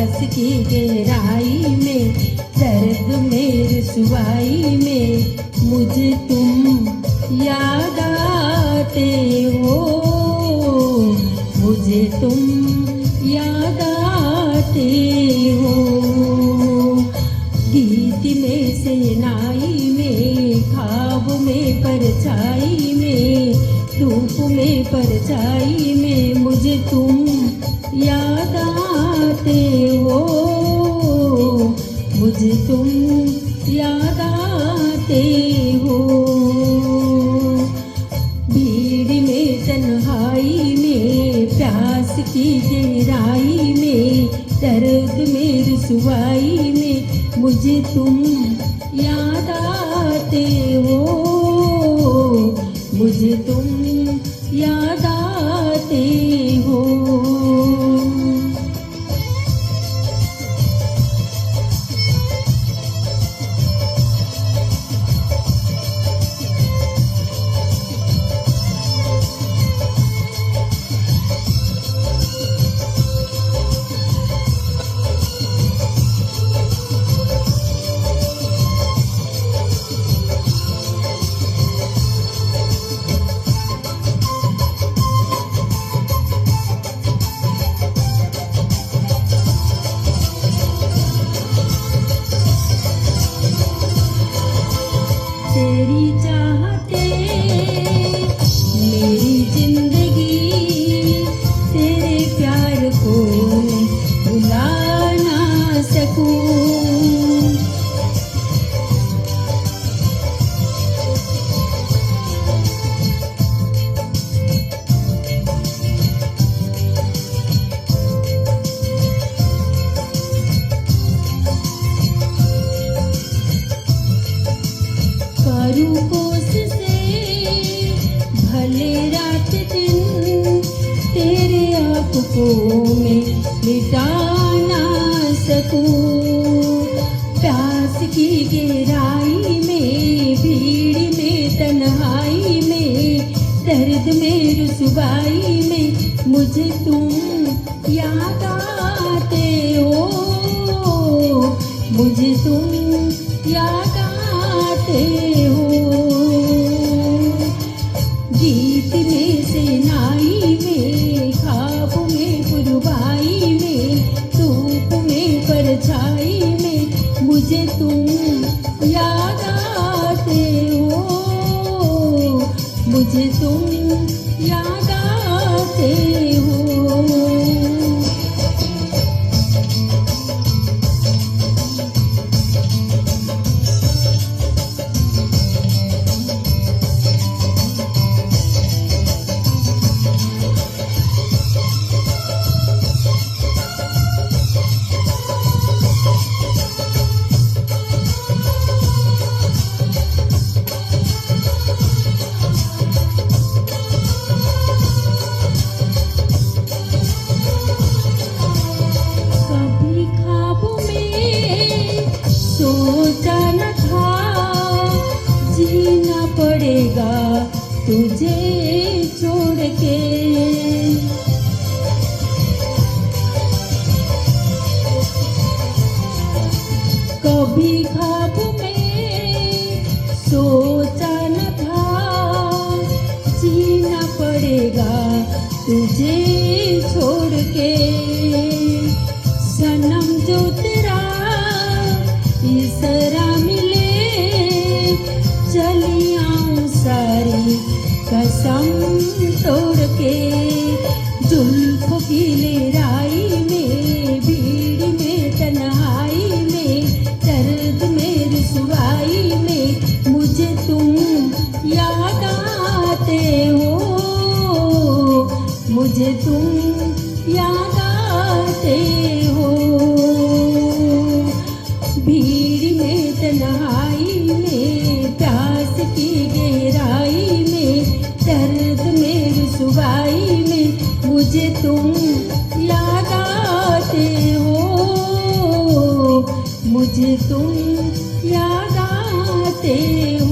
प्यास की गहराई में, दर्द में रुसवाई में मुझे तुम याद आते हो, मुझे तुम याद आते हो। गीत में सेनाई में, ख्वाब में परछाई में, धूप में परछाई में मुझे तुम याद आते हो, मुझे तुम याद आते हो। भीड़ में तन्हाई में, प्यास की गहराई में, दर्द में रुसवाई में मुझे तुम याद आते हो, मुझे तुम याद आते हो। तेरी चाहते मेरी जिंदगी, तेरे प्यार को भुला ना सकूं। करूं कोशिशें भले रात दिन, तेरे आप को मैं मिटा ना सकूं। प्यास की गहराई में, भीड़ में तन्हाई में, दर्द में रुसवाई में मुझे तुम याद आते हो, मुझे तुम याद आते हो। गीत में सेनाई में, ख्वाब में पुरवाई में, धूप में परछाई में मुझे तुम याद आते हो, मुझे तुम याद आते हो। सोचा न था जीना पड़ेगा तुझे छोड़ के, कभी ख्वाब में सोचा न था जीना पड़ेगा तुझे छोड़ के। सनम जो तेरा इसरा मिले, चली आऊं सारी कसम तोड़ के। जुल्फों की लहराई में, भीड़ में तन्हाई में, दर्द में रुसवाई में मुझे तुम याद आते हो, मुझे तुम याद आते हो। भीड़ में तन्हाई में, प्यास की गहराई में, दर्द में रुसवाई में मुझे तुम याद आते हो, मुझे तुम याद आते हो।